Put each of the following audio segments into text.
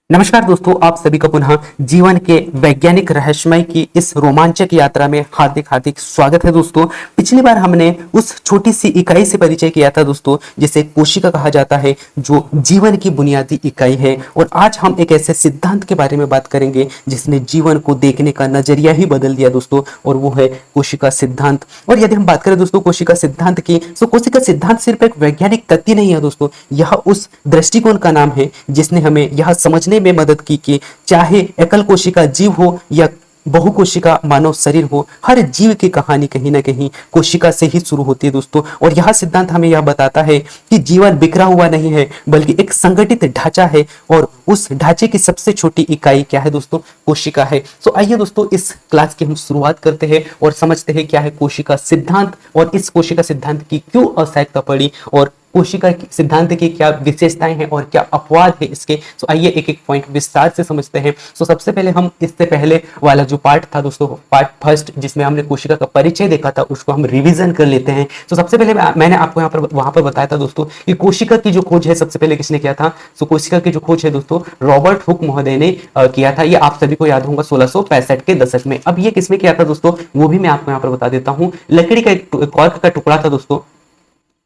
नमस्कार दोस्तों, आप सभी का पुनः जीवन के वैज्ञानिक रहस्यमय की इस रोमांचक यात्रा में हार्दिक हार्दिक स्वागत है। दोस्तों, पिछली बार हमने उस छोटी सी इकाई से परिचय किया था दोस्तों, जिसे कोशिका कहा जाता है, जो जीवन की बुनियादी इकाई है। और आज हम एक ऐसे सिद्धांत के बारे में बात करेंगे जिसने जीवन को देखने का नजरिया ही बदल दिया दोस्तों, और वो है कोशिका सिद्धांत। और यदि हम बात करें दोस्तों कोशिका सिद्धांत की, तो कोशिका सिद्धांत सिर्फ एक वैज्ञानिक तथ्य नहीं है दोस्तों, यह उस दृष्टिकोण का नाम है जिसने हमें यह समझने में मदद की कि चाहे एकल कोशिका जीव हो या बहुकोशिका मानव शरीर हो, हर जीव की कहानी कहीं ना कहीं कोशिका से ही शुरू होती है दोस्तों। और यह सिद्धांत हमें यह बताता है कि जीवन बिखरा हुआ नहीं है, बल्कि एक संगठित ढांचा है, और उस ढांचे की सबसे छोटी इकाई क्या है दोस्तों? कोशिका है। तो आइए दोस्तों, इस क्लास की हम शुरुआत करते हैं और समझते हैं क्या है कोशिका सिद्धांत, और इस कोशिका सिद्धांत की क्यों आवश्यकता पड़ी, और कोशिका सिद्धांत की क्या विशेषताएं हैं और क्या अपवाद है इसके। तो आइए एक एक पॉइंट विस्तार से समझते हैं। तो सबसे पहले हम इससे पहले वाला जो पार्ट था दोस्तों, पार्ट फर्स्ट, जिसमें हमने कोशिका का परिचय देखा था, उसको हम रिवीजन कर लेते हैं। तो सबसे पहले मैंने आपको यहाँ पर वहां पर बताया था दोस्तों कि कोशिका की जो खोज है सबसे पहले किसने किया था। तो कोशिका की जो खोज है दोस्तों, रॉबर्ट हुक महोदय ने किया था। ये आप सभी को याद होगा 1665 के दशक में। अब ये किसमें किया था दोस्तों, वो भी मैं आपको यहाँ पर बता देता हूँ। लकड़ी का एक कॉर्क का टुकड़ा था दोस्तों,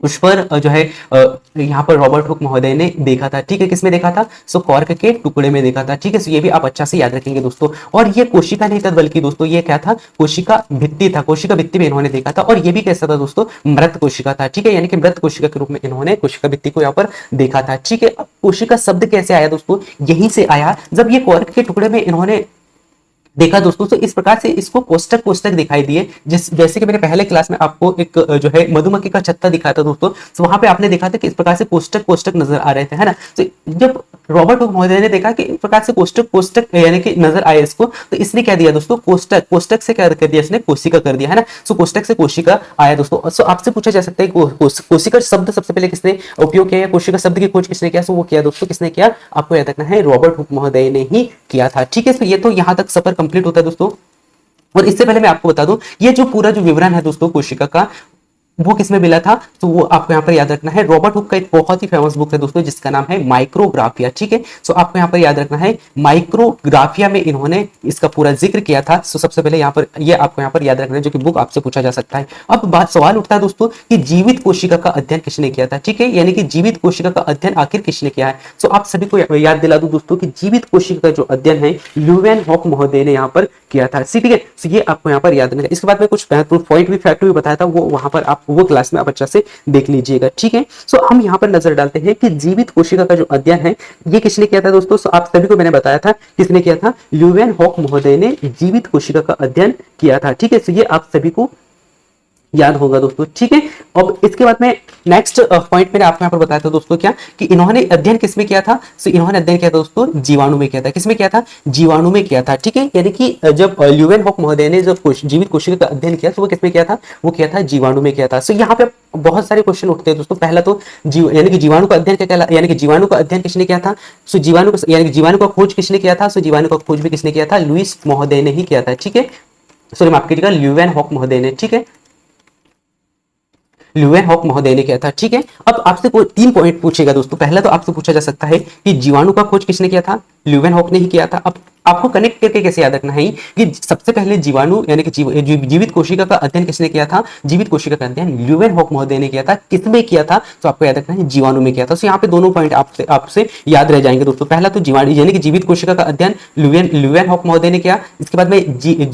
उस पर जो है यहाँ पर रॉबर्ट हुक महोदय ने देखा था। ठीक है, किसमें देखा था? सो कॉर्क के टुकड़े में देखा था। ठीक है, सो ये भी आप अच्छा से याद रखेंगे दोस्तों। और ये कोशिका नहीं था, बल्कि दोस्तों ये क्या था? कोशिका भित्ति था। कोशिका भित्ति में इन्होंने देखा था, और ये भी कैसा था दोस्तों? मृत कोशिका था। ठीक है, यानी कि मृत कोशिका के रूप में इन्होंने कोशिका भित्ति को यहाँ पर देखा था। ठीक है, अब कोशिका शब्द कैसे आया दोस्तों? यहीं से आया जब ये कॉर्क के टुकड़े में इन्होंने देखा दोस्तों। तो इस प्रकार से इसको कोष्टक कोष्टक दिखाई दिए, जैसे कि मैंने पहले क्लास में आपको एक जो है मधुमक्खी का छत्ता दिखाया था दोस्तों। तो वहां पे आपने देखा था कि इस प्रकार से कोष्टक कोष्टक नजर आ रहे थे, है ना। तो जब रॉबर्ट हुक महोदय ने देखा कि इस प्रकार से कोष्टक कोष्टक यानी कि नजर आए इसको, तो इसने क्या दिया दोस्तों? कोष्टक। कोष्टक से क्या कर दिया इसने? कोशिका कर दिया, है ना। सो कोष्टक से कोशिका आया दोस्तों। सो आपसे पूछा जा सकता है कोशिका शब्द सबसे पहले किसने उपयोग किया? कोशिका शब्द की खोज किसने किया? सो वो किया दोस्तों, किसने किया? आपको याद रखना है, रॉबर्ट हुक महोदय ने ही किया था। ठीक है, तो ये तो यहां तक सफर कंप्लीट होता है दोस्तों। और इससे पहले मैं आपको बता दूं, ये जो पूरा जो विवरण है दोस्तों कोशिका का, वो किसमें मिला था? तो वो आपको यहाँ पर याद रखना है, रॉबर्ट हुक का एक बहुत ही फेमस बुक है दोस्तों, जिसका नाम है माइक्रोग्राफिया। ठीक है, सो आपको यहाँ पर याद रखना है, माइक्रोग्राफिया में इन्होंने इसका पूरा जिक्र किया था। सो सबसे पहले यहाँ पर ये आपको यहाँ पर याद रखना है, जो कि बुक आपसे पूछा जा सकता है। अब बात सवाल उठता है दोस्तों कि जीवित कोशिका का अध्ययन किसने किया था? ठीक है, यानी कि जीवित कोशिका का अध्ययन आखिर किसने किया है? सो आप सभी को याद दिला दूं दोस्तों कि जीवित कोशिका का जो अध्ययन है, ल्यूवेन हॉक महोदय ने यहाँ पर किया था। ठीक है, ये आपको यहाँ पर याद रखना है। इसके बाद में कुछ पॉइंट भी फैक्ट भी बताया था, वो वहां पर आप वो क्लास में आप अच्छा से देख लीजिएगा। ठीक है, सो हम यहाँ पर नजर डालते हैं कि जीवित कोशिका का जो अध्ययन है, ये किसने किया था दोस्तों? सो आप सभी को मैंने बताया था किसने किया था, ल्यूवेन हॉक महोदय ने जीवित कोशिका का अध्ययन किया था। ठीक है, सो ये आप सभी को याद होगा दोस्तों। ठीक है, अब इसके बाद में नेक्स्ट पॉइंट मैंने आपको यहाँ पर बताया था दोस्तों, क्या कि इन्होंने अध्ययन किसमें किया था? सो इन्होंने अध्ययन किया था दोस्तों जीवाणु में किया था। किसमें किया था? जीवाणु में किया था। ठीक है, यानी कि जब ल्यूवेन हॉक महोदय ने जब जीवित कोशिका का अध्ययन किया, तो वो किसमें किया था? वो किया था जीवाणु में किया था। सो यहाँ पे बहुत सारे क्वेश्चन उठते हैं दोस्तों। पहला तो यानी कि जीवाणु का अध्ययन क्या, यानी कि जीवाणु का अध्ययन किसने किया था? सो जीवाणु यानी कि जीवाणु का खोज किसने किया था? सो जीवाणु का खोज भी किसने किया था? लुईस महोदय ने ही किया था। ठीक है, सॉरी माफ कीजिएगा, ल्यूवेन हॉक महोदय ने। ठीक है, ल्यूवेन हॉक महोदय ने किया था। ठीक है, अब आपसे कोई 3 पॉइंट पूछेगा दोस्तों। पहला तो आपसे पूछा जा सकता है कि जीवाणु का खोज किसने किया था? ल्यूवेन हॉक ने ही किया था। अब आपको कनेक्ट करके कैसे याद रखना है कि सबसे पहले जीवाणु यानी कि जीवित कोशिका का अध्ययन किसने किया था? जीवित कोशिका का अध्ययन ल्यूवेन हॉक महोदय ने किया था। किसमें किया था? तो आपको याद रखना है, जीवाणु में किया था। तो यहाँ पे दोनों पॉइंट आपसे याद रह जाएंगे दोस्तों। पहला तो जीवाणु यानी कि जीवित कोशिका का अध्ययन ल्यूवेन हॉक महोदय ने किया। इसके बाद में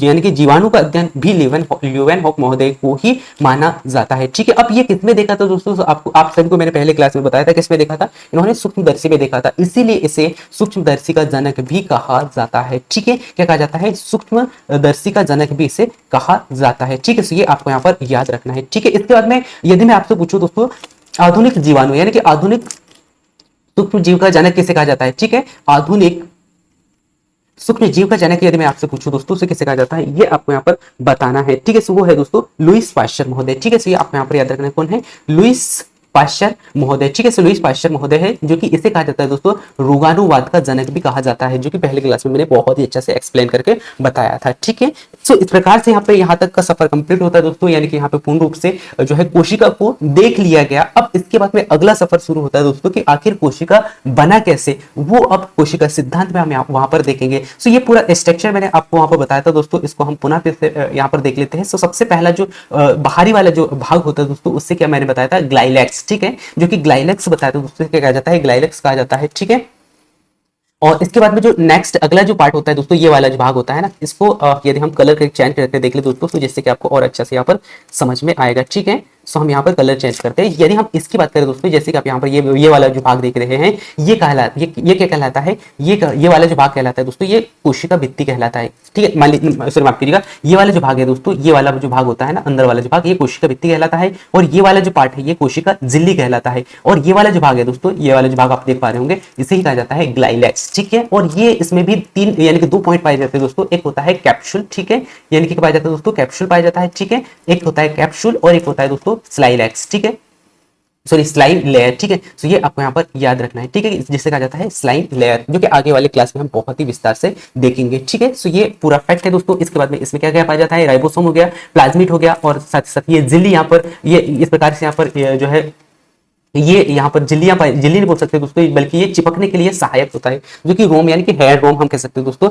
यानी कि जीवाणु का अध्ययन भी ल्यूवेन हॉक महोदय को ही माना जाता है। ठीक है, अब ये किसमें देखा था दोस्तों? आपको आप सभी को मैंने पहले क्लास में बताया था, किसमें देखा था? इन्होंने सूक्ष्मदर्शी में देखा था, इसीलिए इसे सूक्ष्मदर्शी का जनक भी कहा जाता है। ठीक है, क्या कहा जाता है? सूक्ष्मदर्शी का जनक भी इसे कहा जाता है। ठीक है, तो ये आपको यहाँ पर याद रखना है। ठीक है, इसके बाद में यदि मैं आपसे पूछूं दोस्तों, आधुनिक जीवाणु यानी कि आधुनिक सूक्ष्म जीव का जनक किसे कहा जाता है? ठीक है, आधुनिक सूक्ष्म जीव का जनक यदि मैं आपसे पूछूं दोस्तों, उसे किसे कहा जाता है? ये आपको यहाँ पर बताना है। ठीक है, सो वो है दोस्तों लुईस पाश्चर महोदय। ठीक है, सो ये आपको यहाँ पर याद रखना है, कौन है? लुईस पाश्चर महोदय, ठीक है, लुईस पाश्चर महोदय है, जो कि इसे कहा जाता है दोस्तों रोगाणुवाद का जनक भी कहा जाता है, जो कि पहले क्लास में मैंने बहुत ही अच्छा से एक्सप्लेन करके बताया था, ठीक है। सो इस प्रकार से यहाँ तक का सफर कंप्लीट होता है दोस्तों, यानी कि यहाँ पे पूर्ण रूप से जो है कोशिका को देख लिया गया। अब इसके बाद में अगला सफर शुरू होता है दोस्तों कि आखिर कोशिका बना कैसे, वो अब कोशिका सिद्धांत में हम वहां पर देखेंगे। सो ये पूरा स्ट्रक्चर मैंने आपको वहां पर बताया था दोस्तों, इसको हम पुनः फिर से यहाँ पर देख लेते हैं। सो सबसे पहला जो बाहरी वाला जो भाग होता है दोस्तों, उससे क्या मैंने बताया था, ग्लाइलेक्स, ठीक है, जो कि ग्लाइलेक्स बताया था दोस्तों, क्या कहा जाता है, ग्लाइलेक्स कहा जाता है, ठीक है। और इसके बाद में जो नेक्स्ट अगला जो पार्ट होता है दोस्तों, ये वाला जो भाग होता है ना, इसको यदि हम कलर चेंज करके देख ले दोस्तों, तो जिससे कि आपको और अच्छा से यहाँ पर समझ में आएगा, ठीक है। सो हम यहाँ पर कलर चेंज करते हैं। यदि हम इसकी बात करें दोस्तों, जैसे कि आप यहाँ पर ये वाला जो भाग देख रहे हैं, ये क्या कहलाता है, ये वाला जो भाग कहलाता है दोस्तों, ये कोशिका भित्ति कहलाता है, ठीक है। मान लीजिए, सॉरी माफ कीजिएगा, ये वाला जो भाग है दोस्तों, ये वाला जो भाग होता है ना, अंदर वाला जो भाग, ये कोशिका भित्ति कहलाता है। और ये वाला जो पार्ट है, ये कोशिका झिल्ली कहलाता है। और ये वाला जो भाग है दोस्तों, ये वाला जो भाग आप देख पा रहे होंगे, इसे ही कहा जाता है ग्लाइलेक्स, ठीक है। और ये इसमें भी तीन यानी कि 2 पॉइंट पाए जाते हैं दोस्तों, एक होता है कैप्सूल, ठीक है, यानी कि पाया जाता है दोस्तों, कैप्सूल पाया जाता है, ठीक है, एक होता है कैप्सूल और एक होता है दोस्तों स्लाइलेक्स, ठीक है, सॉरी स्लाइम लेयर, ठीक है। तो ये आपको यहाँ पर याद रखना है, ठीक है, जिसे कहा जाता है स्लाइम लेयर, जो कि आगे वाले क्लास में हम बहुत ही विस्तार से देखेंगे, ठीक है। सो ये पूरा फैक्ट है दोस्तों। इसके बाद में इसमें क्या क्या पाया जाता है, राइबोसोम हो गया, प्लाज्मिड हो गया, और साथ ही साथ ये झिल्ली यहाँ पर, ये इस प्रकार से यहाँ पर जो है, ये यहाँ पर झिल्ली नहीं बोल सकते दोस्तों, बल्कि ये चिपकने के लिए सहायक होता है, जो कि रोम यानी कि हेयर रोम हम कह सकते हैं दोस्तों,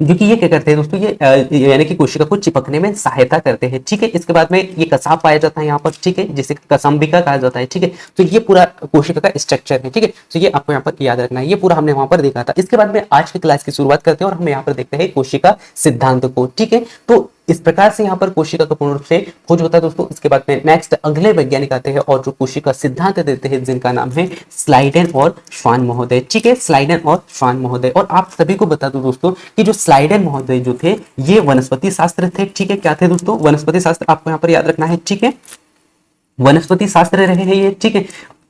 जो कि ये क्या करते हैं दोस्तों, ये यानी कि कोशिका को चिपकने में सहायता करते हैं, ठीक है। इसके बाद में ये कसाब पाया जाता है यहाँ पर, ठीक है, जिसे कसाम्बिका कहा जाता है, ठीक है। तो ये पूरा कोशिका का स्ट्रक्चर है, ठीक है। तो ये आपको यहाँ पर याद रखना है, ये पूरा हमने वहां पर देखा था। इसके बाद में आज की क्लास की शुरुआत करते हैं और हम यहाँ पर देखते हैं कोशिका सिद्धांत को, ठीक है। तो इस प्रकार से यहाँ पर कोशिका का पूर्ण रूप से खोज होता है दोस्तों। इसके बाद में नेक्स्ट अगले वैज्ञानिक आते हैं और जो कोशिका सिद्धांत देते हैं, जिनका नाम है स्लाइडेन और श्वान महोदय, ठीक है, स्लाइडेन और श्वान महोदय। और आप सभी को बता दूं दोस्तों कि जो स्लाइडेन महोदय जो थे, ये वनस्पति शास्त्र थे, ठीक है। क्या थे दोस्तों, वनस्पति शास्त्र, आपको यहाँ पर याद रखना है, ठीक है, वनस्पति शास्त्र रहे हैं ये, ठीक है,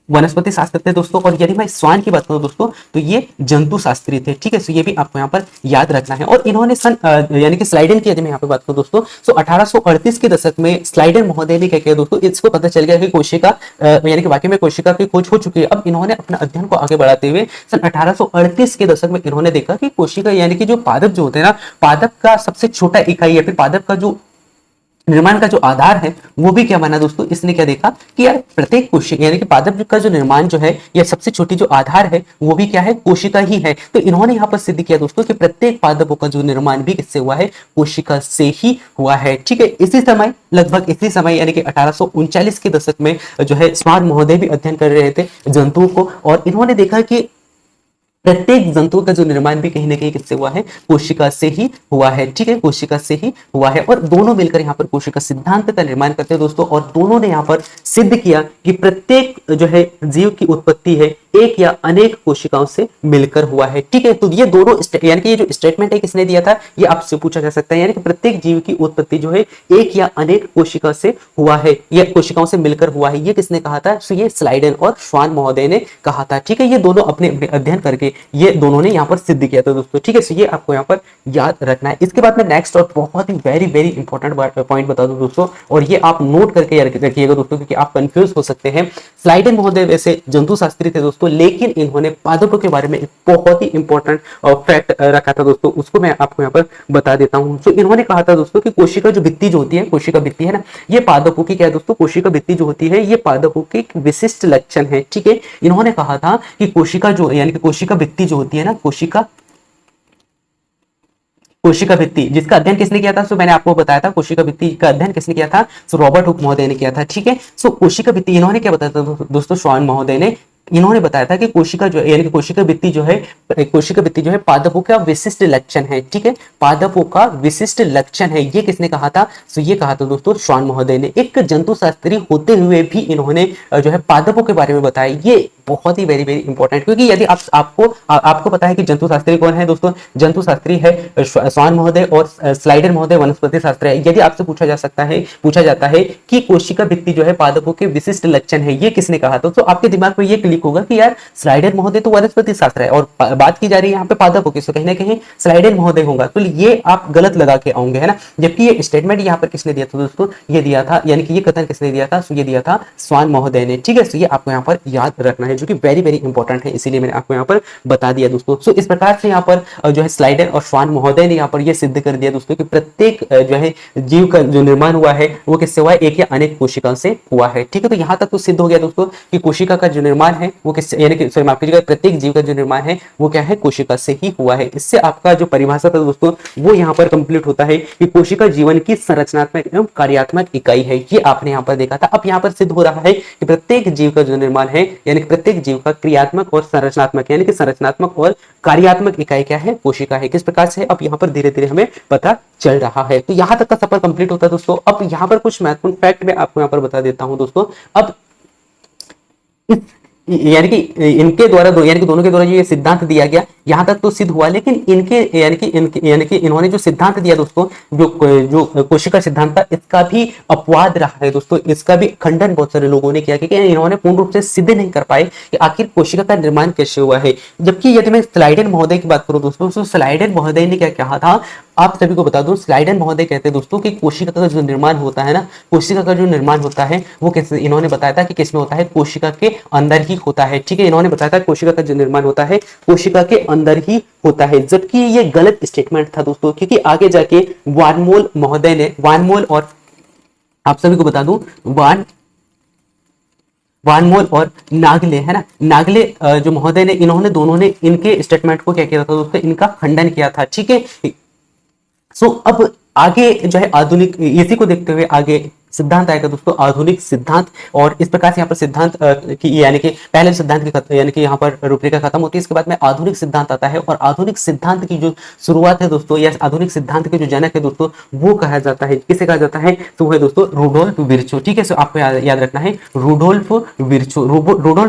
वनस्पति शास्त्र थे दोस्तों। और यदि मैं श्वान की बात करूं दोस्तों, तो ये जंतु शास्त्री थे, ठीक है। सो ये भी आपको यहाँ पर याद रखना है। और इन्होंने सन यानी कि स्लाइडेन की यदि मैं यहाँ पे बात करूं दोस्तों, सो 1838 के दशक में स्लाइडेन महोदय ने क्या किया दोस्तों, इसको पता चल गया कि कोशिका यानी कि वाकई में कोशिका की खोज हो चुकी है। अब इन्होंने अपना अध्ययन को आगे बढ़ाते हुए सन 1838 के दशक में इन्होंने देखा कि कोशिका यानी कि जो पादप जो होते हैं ना, पादप का सबसे छोटा इकाई या फिर पादप का जो निर्माण का जो आधार है, वो भी क्या माना दोस्तों, इसने क्या देखा कि यार प्रत्येक कोशिका यानी कि पादप का जो निर्माण जो है, या सबसे छोटी जो आधार है, वो भी क्या है, कोशिका ही है। तो इन्होंने यहाँ पर सिद्ध किया दोस्तों कि प्रत्येक पादपों का जो निर्माण भी किससे हुआ है, कोशिका से ही हुआ है, ठीक है। इसी समय, लगभग इसी समय यानी कि 1839 के दशक में जो है श्वान महोदय भी अध्ययन कर रहे थे जंतुओं को, और इन्होंने देखा कि प्रत्येक जंतु का जो निर्माण भी कहीं ना कहीं किससे हुआ है, कोशिका से ही हुआ है, ठीक है, कोशिका से ही हुआ है। और दोनों मिलकर यहाँ पर कोशिका सिद्धांत का निर्माण करते हैं दोस्तों। और दोनों ने यहाँ पर सिद्ध किया कि प्रत्येक जो है जीव की उत्पत्ति है, एक या अनेक कोशिकाओं से मिलकर हुआ है, ठीक है। तो ये दोनों यानी कि ये जो स्टेटमेंट है किसने दिया था, ये आपसे पूछा जा सकता है, यानी कि प्रत्येक जीव की उत्पत्ति जो है एक या अनेक कोशिका से हुआ है, या कोशिकाओं से मिलकर हुआ है, ये किसने कहा था, तो ये स्लाइडेन और श्वान महोदय ने कहा था, ठीक है। ये दोनों अपने अध्ययन करके ये दोनों ने यहाँ पर सिद्ध किया था दोस्तों, ठीक है। सो ये आपको यहाँ पर याद रखना है। इसके बाद में नेक्स्ट और बहुत ही वेरी वेरी इंपॉर्टेंट पॉइंट बता दूं दोस्तों, और ये आप नोट करके रखिएगा दोस्तों, क्योंकि आप कंफ्यूज हो सकते हैं। स्लाइडेन महोदय वैसे जंतु शास्त्री थे दोस्तों, लेकिन इन्होंने पादपों के बारे में एक बहुत ही इंपॉर्टेंट फैक्ट रखा था दोस्तों, उसको मैं आपको यहाँ पर बता देता हूँ। तो इन्होंने कहा था दोस्तों कि कोशिका जो भित्ति जो होती है, कोशिका भित्ति है ना, ये पादपों की क्या है दोस्तों, कोशिका भित्ति जो होती है, ये पादपों के एक विशिष्ट लक्षण है, ठीक है। इन्होंने कहा था कि कोशिका जो यानी कि कोशिका भित्ति जो होती है ना, कोशिका भित्ति जिसका अध्ययन किसने किया था, सो मैंने आपको बताया था कोशिका भित्ति का अध्ययन किसने किया था, सो रॉबर्ट हुक महोदय ने किया था, ठीक है। सो कोशिका भित्ति इन्होंने क्या बताया था दोस्तों, श्वान महोदय ने इन्होंने बताया था कि कोशिका जो यानी कि कोशिका भित्ति जो है पादपों का विशिष्ट लक्षण है, ठीक है, पादपों का विशिष्ट लक्षण है। ये किसने कहा था, सो ये कहा था दोस्तों श्वान महोदय ने। एक जंतु शास्त्री होते हुए भी इन्होंने जो है पादपों के बारे में बताया, ये बहुत ही वेरी वेरी इंपॉर्टेंट, क्योंकि यदि आपको पता है कि जंतु शास्त्री कौन है दोस्तों, जंतु शास्त्री है स्वान महोदय और स्लाइडर महोदय वनस्पति शास्त्र है। यदि आपसे पूछा जाता है कि कोशिका भित्ति जो है पादपों के विशिष्ट लक्षण है, ये किसने कहा था, तो आपके दिमाग में ये क्लिक होगा कि यार स्लाइडर महोदय तो वनस्पति शास्त्र है और बात की जा रही है यहाँ पे पादपों की, तो कहीं ना कहीं स्लाइडर महोदय होगा, तो ये आप गलत लगा के आओगे, है ना। जबकि ये स्टेटमेंट यहाँ पर किसने दिया था दोस्तों, ये दिया था, यानी कि ये कथन किसने दिया था, ये दिया था स्वान महोदय ने, ठीक है। तो ये आपको यहाँ पर याद रखना है, जो कि वेरी वेरी इंपॉर्टेंट है, इसीलिए मैंने आपको यहाँ पर बता दिया दोस्तों। सो इस प्रकार से यहाँ पर जो है स्लाइडर और स्वान महोदय ने यहाँ पर ये सिद्ध कर दिया दोस्तों कि प्रत्येक जो है जीव का जो निर्माण हुआ है वो किससे हुआ है, एक या अनेक कोशिकाओं से हुआ है, ठीक है। तो यहाँ तक तो सिद्ध हो गया दोस्तों कि कोशिका का जो निर्माण है वो किससे, यानी कि सॉरी माफ कीजिएगा, प्रत्येक जीव का जो निर्माण है वो क्या है, कोशिका से ही हुआ है। इससे आपका जो परिभाषा था दोस्तों वो यहाँ पर कंप्लीट होता है कि कोशिका जीवन की संरचनात्मक एवं कार्यात्मक इकाई है, ये आपने यहाँ पर देखा था। अब यहाँ पर सिद्ध हो रहा है कि प्रत्येक जीव का जो निर्माण है, यानी कि प्रत्येक जीव का क्रियात्मक और संरचनात्मक, यानी कि संरचनात्मक और कार्यात्मक इकाई क्या है, कोशिका है। किस प्रकार से, अब यहाँ पर धीरे धीरे हमें पता चल रहा है। तो यहाँ तक का सफर कंप्लीट होता है दोस्तों। अब यहाँ पर कुछ महत्वपूर्ण फैक्ट मैं आपको यहाँ पर बता देता हूँ दोस्तों। अब यानी कि इनके द्वारा यानी कि दोनों के द्वारा जो ये सिद्धांत दिया गया यहाँ तक तो सिद्ध हुआ, लेकिन इनके यानी कि इन्होंने जो सिद्धांत दिया दोस्तों, जो कोशिका सिद्धांत था, इसका भी अपवाद रहा है दोस्तों, इसका भी खंडन बहुत सारे लोगों ने किया, क्योंकि इन्होंने पूर्ण रूप से सिद्ध नहीं कर पाए कि आखिर कोशिका का निर्माण कैसे हुआ है। जबकि यदि मैं स्लाइडर महोदय की बात करूं दोस्तों, तो स्लाइडर महोदय ने क्या कहा था, आप सभी को बता दूं, स्लाइडर महोदय कहते हैं दोस्तों कि कोशिका का जो निर्माण होता है ना, कोशिका का जो निर्माण होता है वो कैसे, इन्होंने बताया था कि किसमें होता है, कोशिका के अंदर ही होता है, ठीक है। इन्होंने बताया था कोशिका का जो निर्माण होता है कोशिका के अंदर ही होता है, जबकि ये गलत स्टेटमेंट था दोस्तों, क्योंकि आगे जाके वानमोल महोदय ने, वानमोल और आप सभी को बता दूं वानमोल और नागले, है ना, नागले जो महोदय ने, इन्होंने दोनों ने इनके स्टेटमेंट को क्या किया था दोस्तों, इनका खंडन किया था, ठीक है। सो अब आगे जो है आधुनिक, इसी को देखते हुए आगे सिद्धांत आएगा दोस्तों, आधुनिक सिद्धांत। और इस प्रकार से यहाँ पर सिद्धांत की, यानी कि पहले सिद्धांत की यानी कि यहाँ पर रूपरेखा खत्म होती है, इसके बाद में आधुनिक सिद्धांत आता है। और आधुनिक सिद्धांत की जो शुरुआत है दोस्तों, या आधुनिक सिद्धांत के जो जनक है दोस्तों, वो कहा जाता है, किसे कहा जाता है, तो है दोस्तों रुडोल्फ विर्चो, ठीक है। सो आपको याद रखना है, रुडोल्फ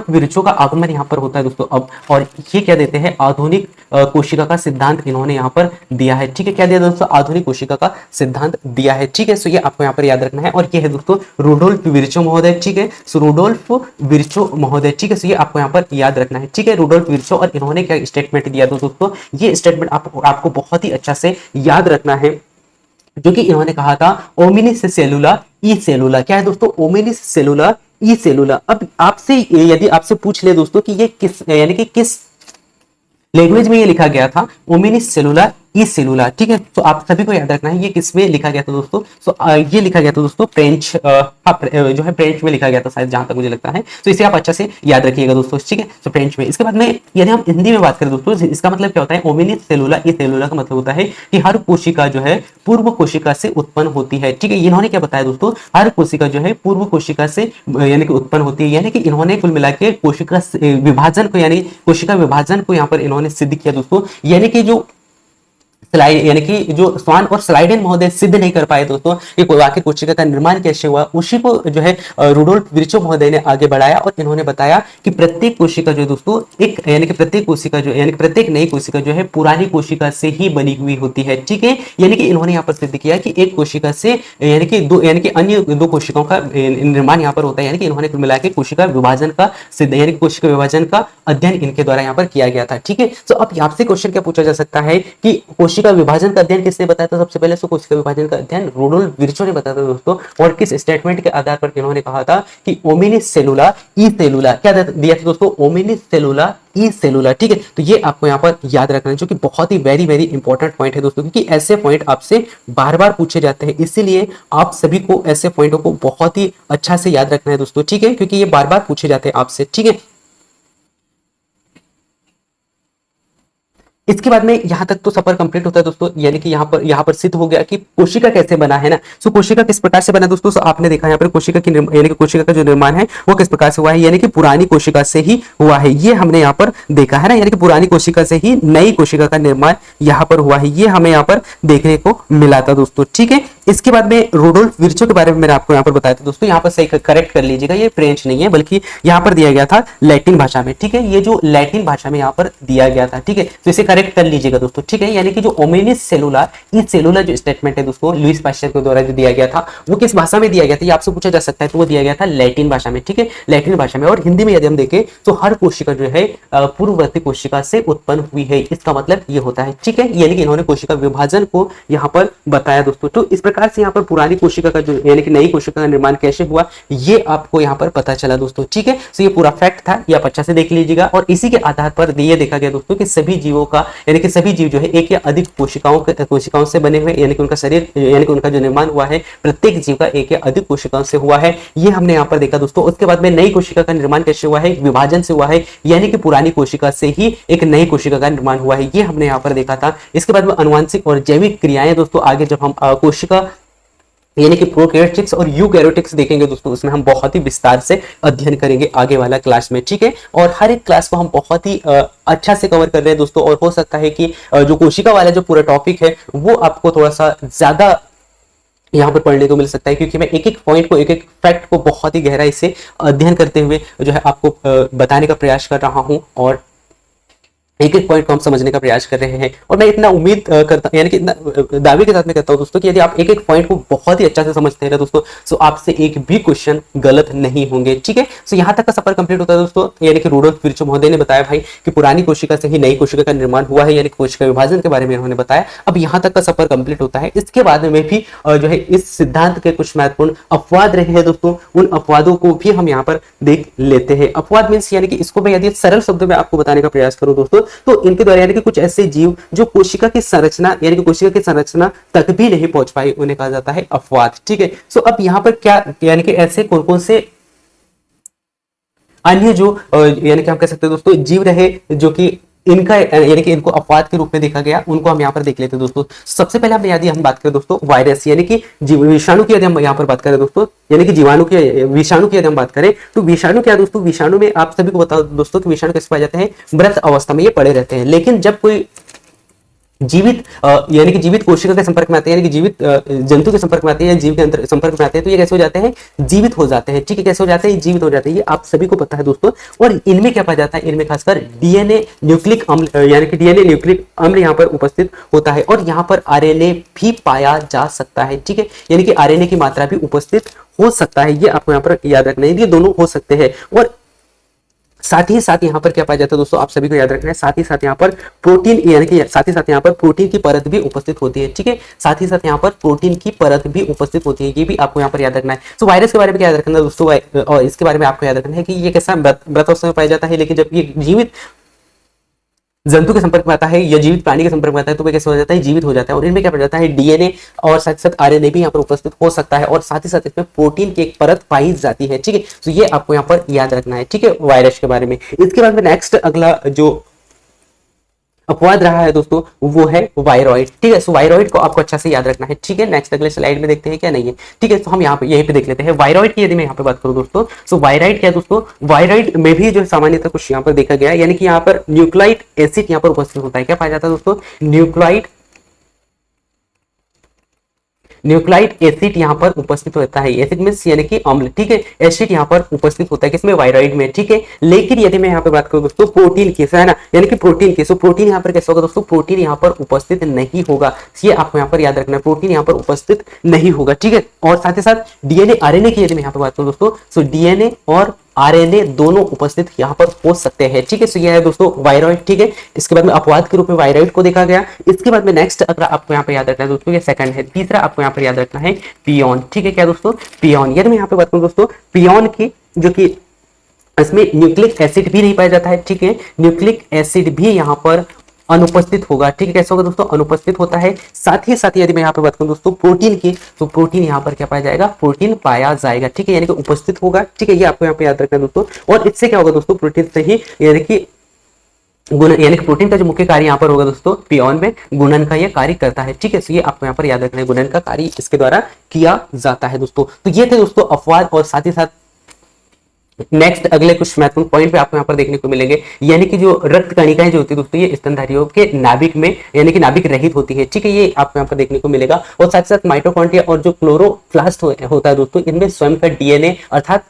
विर्चो का आगमन यहाँ पर होता है दोस्तों अब, और ये क्या देते हैं, आधुनिक कोशिका का सिद्धांत इन्होंने यहाँ पर दिया है, ठीक है। क्या दिया दोस्तों, आधुनिक कोशिका का सिद्धांत दिया है, ठीक है। सो ये आपको यहाँ पर याद रखना है, और ये है दोस्तों रुडोल्फ विर्चो महोदय, ठीक है। सो रुडोल्फ विर्चो महोदय, ठीक है। सो ये आपको यहाँ पर याद रखना है, ठीक है, रुडोल्फ विर्चो। और इन्होंने क्या स्टेटमेंट दिया दोस्तों, ये स्टेटमेंट आपको बहुत ही अच्छा से याद रखना है, जो कि इन्होंने कहा था ओमिनिस सेलुला ई सेलुला। क्या है दोस्तों, ओमिनिस सेलुला ई सेलुला। अब आपसे यदि आपसे पूछ ले दोस्तों कि ये किस, यानी कि किस लैंग्वेज में ये लिखा गया था, ओमिनिस सेलुला ई सेलुला, ठीक है। तो आप सभी को याद रखना है ये किसमें लिखा गया था दोस्तों, सो ये लिखा गया था दोस्तों फ्रेंच, जो है फ्रेंच में लिखा गया था शायद, जहां तक मुझे लगता है। तो इसे आप अच्छा से याद रखिएगा दोस्तों, ठीक है। तो फ्रेंच में, इसके बाद में यदि हम हिंदी में बात करें दोस्तों, इसका मतलब क्या होता है, ओमिनिस सेलुला ई सेलुला का मतलब होता है कि हर कोशिका जो है पूर्व कोशिका से उत्पन्न होती है, ठीक है। इन्होंने क्या बताया दोस्तों, हर कोशिका जो है पूर्व कोशिका से यानी कि उत्पन्न होती है, यानी कि इन्होंने कुल मिला के कोशिका विभाजन को, यानी कोशिका विभाजन को यहाँ पर इन्होंने सिद्ध किया दोस्तों। यानी कि जो यानी कि जो स्वान और स्लाइडन महोदय सिद्ध नहीं कर पाए दोस्तों कि आखिर कोशिका का निर्माण कैसे हुआ, उसी को जो है रुडोल्फ विर्चो महोदय ने आगे बढ़ाया, और इन्होंने बताया कि प्रत्येक कोशिका जो दोस्तों एक, यानी कि प्रत्येक कोशिका जो, यानी कि प्रत्येक नई कोशिका जो है पुरानी कोशिका से ही बनी हुई होती है, ठीक है। यानी कि इन्होंने यहाँ पर सिद्ध किया कि एक कोशिका से, यानी कि दो, यानी कि अन्य दो कोशिकाओं का निर्माण यहाँ पर होता है, यानी कि इन्होंने कुल मिला के कोशिका विभाजन का सिद्ध, यानी कि कोशिका विभाजन का अध्ययन इनके द्वारा यहाँ पर किया गया था, ठीक है। तो अब आपसे क्वेश्चन क्या पूछा जा सकता है कि कोशिका विभाजन का अध्ययन किसने बताया था, सबसे पहले कोशिका विभाजन का अध्ययन रुडोल्फ विर्चो ने बताया था दोस्तों। और किस स्टेटमेंट के आधार पर इन्होंने कहा था कि ओमिनिस सेलुला ई सेलुला, क्या दिया था दोस्तों, ओमिनिस सेलुला ई सेलुला, ठीक है। तो ये आपको यहाँ पर याद रखना है, जो कि बहुत ही वेरी वेरी इंपॉर्टेंट पॉइंट है दोस्तों, क्योंकि ऐसे पॉइंट आपसे बार बार पूछे जाते हैं, इसीलिए आप सभी को ऐसे पॉइंटों को बहुत ही अच्छा से याद रखना है दोस्तों, ठीक है, क्योंकि ये बार बार पूछे जाते हैं आपसे, ठीक है। इसके बाद में यहाँ तक तो सफर कंप्लीट होता है दोस्तों, यानी कि यहाँ पर सिद्ध हो गया कि कोशिका कैसे बना है ना। सो कोशिका किस प्रकार से बना दोस्तों, सो आपने देखा यहाँ पर कोशिका की यानी कि कोशिका का जो निर्माण है वो किस प्रकार से हुआ है, यानी कि पुरानी कोशिका से ही हुआ है, ये हमने यहाँ पर देखा है ना, यानी कि पुरानी कोशिका से ही नई कोशिका का निर्माण यहाँ पर हुआ है, ये हमें यहाँ पर देखने को मिला था दोस्तों। ठीक है, इसके बाद में रुडोल्फ विर्चो के बारे में मैंने आपको यहाँ पर बताया था दोस्तों, यहाँ पर सही करेक्ट कर लीजिएगा, ये फ्रेंच नहीं है बल्कि यहाँ पर दिया गया था लैटिन भाषा में। ठीक है, ये जो लैटिन भाषा में यहाँ पर दिया गया था, ठीक है, तो इसे करेक्ट कर लीजिएगा दोस्तों। ठीक है, यानी कि जो ओमेनिस सेलुलर ई सेलुलर जो स्टेटमेंट है दोस्तों लुईस पाश्चर के द्वारा जो दिया गया था वो किस भाषा में दिया गया था, ये आपसे पूछा जा सकता है, तो वो दिया गया था लैटिन भाषा में। ठीक है, लैटिन भाषा में। और हिंदी में यदि हम देखें तो हर कोशिका जो है पूर्ववर्ती कोशिका से उत्पन्न हुई है, इसका मतलब ये होता है। ठीक है, यानी कि इन्होंने कोशिका विभाजन को यहाँ पर बताया दोस्तों। तो इस प्रकार से यहाँ पर पुरानी कोशिका का जो यानी कि नई कोशिका का निर्माण कैसे हुआ ये आपको यहाँ पर पता चला दोस्तों। ठीक है, तो ये पूरा फैक्ट था, ये आप अच्छा से देख लीजिएगा। और इसी के आधार पर ये देखा गया दोस्तों कि सभी जीवों का यानी कि सभी जीव जो है एक या अधिक कोशिकाओं से बने हुए, यानी कि उनका शरीर यानी कि उनका जो निर्माण हुआ है प्रत्येक जीव का एक या अधिक कोशिकाओं से हुआ है, ये हमने यहाँ पर देखा दोस्तों। उसके बाद में नई कोशिका का निर्माण कैसे हुआ है, विभाजन से हुआ है, यानी कि पुरानी कोशिका से ही एक नई कोशिका का निर्माण हुआ है, ये हमने यहाँ पर देखा था। इसके बाद में अनुवांशिक और जैविक क्रियाएं दोस्तों आगे जब हम कोशिका यानी कि प्रोकैरियोटिक्स और यूकैरियोटिक्स देखेंगे दोस्तों, उसमें हम बहुत ही विस्तार से अध्ययन करेंगे आगे वाला क्लास में। ठीक है, और हर एक क्लास को हम बहुत ही अच्छा से कवर कर रहे हैं दोस्तों। और हो सकता है कि जो कोशिका वाला जो पूरा टॉपिक है वो आपको थोड़ा सा ज्यादा यहाँ पर पढ़ने को मिल सकता है, क्योंकि मैं एक एक पॉइंट को एक एक फैक्ट को बहुत ही गहराई से अध्ययन करते हुए जो है आपको बताने का प्रयास कर रहा हूँ, और एक एक पॉइंट को हम समझने का प्रयास कर रहे हैं। और मैं इतना उम्मीद करता यानी कि इतना दावे के साथ में कहता हूं दोस्तों कि यदि आप एक एक पॉइंट को बहुत ही अच्छा से समझते हैं ना दोस्तों, तो आपसे एक भी क्वेश्चन गलत नहीं होंगे। ठीक है, तो यहाँ तक का सफर कंप्लीट होता है दोस्तों, यानी कि रुडोल्फ विर्चो महोदय ने बताया भाई कि पुरानी कोशिका से ही नई कोशिका का निर्माण हुआ है, यानी कोशिका विभाजन के बारे में उन्होंने बताया। अब यहाँ तक का सफर कंप्लीट होता है, इसके बाद में भी जो है इस सिद्धांत के कुछ महत्वपूर्ण अपवाद रहे हैं दोस्तों, उन अपवादों को भी हम यहाँ पर देख लेते हैं। अपवाद मीन्स यानी कि इसको मैं यदि सरल शब्दों में आपको बताने का प्रयास करूं दोस्तों, तो इनके द्वारा यानी कि कुछ ऐसे जीव जो कोशिका की संरचना यानी कि कोशिका की संरचना तक भी नहीं पहुंच पाए, उन्हें कहा जाता है अपवाद। ठीक है, सो अब यहाँ पर क्या यानी कि ऐसे कौन कौन से अन्य जो यानी कि हम कह सकते हैं दोस्तों जीव रहे जो कि इनका यानी कि इनको अपवाद के रूप में देखा गया, उनको हम यहाँ पर देख लेते हैं दोस्तों। सबसे पहले हम यदि हम बात करें दोस्तों वायरस यानी कि विषाणु की यदि हम यहाँ पर बात करें दोस्तों, यानी कि जीवाणु की विषाणु की यदि हम बात करें तो विषाणु क्या दोस्तों, विषाणु में आप सभी को बताओ दोस्तों कि विषाणु कैसे पाए जाते हैं, मृत अवस्था में ये पड़े रहते हैं। लेकिन जब कोई जीवित यानी कि जीवित कोशिका के संपर्क में आते हैं, यानी कि जीवित जंतु के संपर्क में आते हैं या जीव के अंतर संपर्क में आते हैं, तो ये कैसे हो जाते हैं, जीवित हो जाते हैं। ठीक है, कैसे हो जाते हैं, जीवित हो जाते हैं, ये आप सभी को पता है दोस्तों। और इनमें क्या पाया जाता है, इनमें खासकर डीएनए न्यूक्लिक अम्ल यानी कि डीएनए न्यूक्लिक अम्ल यहाँ पर उपस्थित होता है, और यहाँ पर आरएनए भी पाया जा सकता है। ठीक है, यानी कि आरएनए की मात्रा भी उपस्थित हो सकता है, ये आपको यहाँ पर याद रखना है, ये दोनों हो सकते हैं। और साथ ही साथ यहाँ पर क्या पाया जाता है दोस्तों, आप सभी को याद रखना है, साथ ही साथ यहाँ पर प्रोटीन यानी कि साथ ही साथ यहाँ पर प्रोटीन की परत भी उपस्थित होती है। ठीक है, साथ ही साथ यहाँ पर प्रोटीन की परत भी उपस्थित होती है, ये भी आपको यहाँ पर याद रखना है। तो वायरस के बारे में क्या याद रखना है दोस्तों, और इसके बारे में आपको याद रखना है कि ये कैसा मृत अवस्था में पाया जाता है, लेकिन जब ये जीवित जंतु के संपर्क में आता है या जीवित प्राणी के संपर्क में आता है तो वह कैसे हो जाता है, जीवित हो जाता है। और इनमें क्या पाया जाता है, डीएनए और साथ साथ आरएनए भी यहाँ पर उपस्थित हो सकता है, और साथ ही साथ इसमें प्रोटीन की एक परत पाई जाती है। ठीक है, तो ये आपको यहाँ पर याद रखना है। ठीक है, वायरस के बारे में। इसके बाद में नेक्स्ट अगला जो अपवाद रहा है दोस्तों वो है वायरॉइड। ठीक है, सो वायरॉइड को आपको अच्छा से याद रखना है। ठीक है, नेक्स्ट अगले स्लाइड में देखते हैं क्या नहीं है। ठीक है, तो हम यहाँ पे यहीं पे देख लेते हैं वायरॉइड की। यदि मैं यहाँ पे बात करूँ दोस्तों, सो वायरॉइड क्या दोस्तों, वायरॉइड में भी जो सामान्यतः कुछ यहाँ पर देखा गया है, यानी कि यहाँ पर न्यूक्लाइक एसिड यहाँ पर उपस्थित होता है। क्या पाया जाता है दोस्तों, न्यूक्लाइक एसिड यहाँ पर उपस्थित होता है। एसिड मींस यानी कि अम्ल। ठीक है, एसिड यहाँ पर उपस्थित होता है किसमें, वायरॉइड में। ठीक है, लेकिन यदि मैं यहाँ पर बात करूँ दोस्तों प्रोटीन की, है ना, यानी कि प्रोटीन की, सो प्रोटीन यहाँ पर कैसे होगा दोस्तों, प्रोटीन यहाँ पर उपस्थित नहीं होगा, ये आपको यहाँ पर याद रखना है, प्रोटीन यहाँ पर उपस्थित नहीं होगा। ठीक है, और साथ ही साथ डीएनए आरएनए की यदि मैं यहाँ पर बात करूँ दोस्तों, सो डीएनए और आरएनए दोनों उपस्थित यहाँ पर हो सकते हैं। ठीक है, सो यह है दोस्तों वायरॉइड। ठीक है, इसके बाद में अपवाद के रूप में वायरॉइड को देखा गया। इसके बाद में नेक्स्ट अगर आपको यहाँ पे याद रखना है दोस्तों, ये सेकंड है। तीसरा आपको यहाँ पर याद रखना है पियोन। ठीक है, क्या दोस्तों, पियोन। यदि मैं यहाँ पे बात करूँ दोस्तों पियोन की, जो कि इसमें न्यूक्लिक एसिड भी नहीं पाया जाता है। ठीक है, न्यूक्लिक एसिड भी यहाँ पर अनुपस्थित होगा। ठीक है, कैसे होगा दोस्तों, अनुपस्थित होता है। साथ ही साथ यदि मैं यहाँ पे बात करूं दोस्तों प्रोटीन की, तो प्रोटीन यहाँ पर क्या पाया जाएगा, प्रोटीन पाया जाएगा। ठीक है, यानी कि उपस्थित होगा। ठीक है, ये आपको यहाँ पे याद रखना है दोस्तों। और इससे क्या होगा दोस्तों, प्रोटीन से ही यानी कि गुणन यानी कि प्रोटीन का जो मुख्य कार्य यहाँ पर होगा दोस्तों, पियोन में गुणन का ये कार्य करता है। ठीक है, तो ये आपको यहाँ पर याद रखना है, गुणन का कार्य इसके द्वारा किया जाता है दोस्तों। तो ये थे दोस्तों अपवाद, और साथ ही साथ नेक्स्ट अगले कुछ महत्वपूर्ण पॉइंट पे आपको यहाँ पर देखने को मिलेंगे, यानी कि जो रक्त कणिकाएं जो होती है दोस्तों, ये स्तनधारियों के नाभिक में यानी कि नाभिक रहित होती है। ठीक है, ये आपको यहाँ पर देखने को मिलेगा। और साथ ही साथ माइटोकॉन्ड्रिया और जो क्लोरोप्लास्ट होता है दोस्तों, इनमें स्वयं का डीएनए अर्थात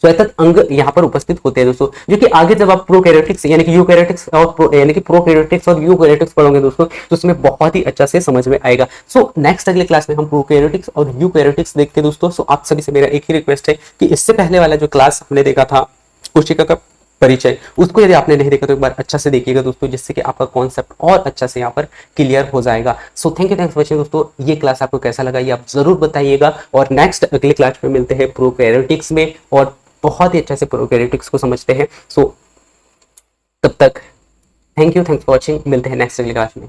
स्वतंत्र अंग यहाँ पर उपस्थित होते हैं दोस्तों, जो कि आगे जब आप प्रोकैरियोटिक्स यानी कि यूकैरियोटिक्स और यानी कि प्रोकैरियोटिक्स और यूकैरियोटिक्स पढ़ोगे दोस्तों, तो उसमें बहुत ही अच्छा से समझ में आएगा। सो नेक्स्ट अगले क्लास में हम प्रोकैरियोटिक्स और यूकैरियोटिक्स देखते हैं दोस्तों। सो आप सभी से मेरा एक ही रिक्वेस्ट है कि इससे पहले वाला जो क्लास हमने देखा था कोशिका का परिचय, उसको यदि आपने नहीं देखा तो एक बार अच्छा से देखिएगा दोस्तों, जिससे कि आपका कॉन्सेप्ट और अच्छा से यहाँ पर क्लियर हो जाएगा। So thank you, thanks for watching दोस्तों। ये क्लास आपको कैसा लगा ये आप जरूर बताइएगा, और नेक्स्ट अगले क्लास में मिलते हैं प्रोकैरियोटिक्स में, और बहुत ही अच्छे से प्रोकैरियोटिक्स को समझते हैं। सो तब तक thank you, thanks for watching, मिलते हैं नेक्स्ट अगली क्लास में।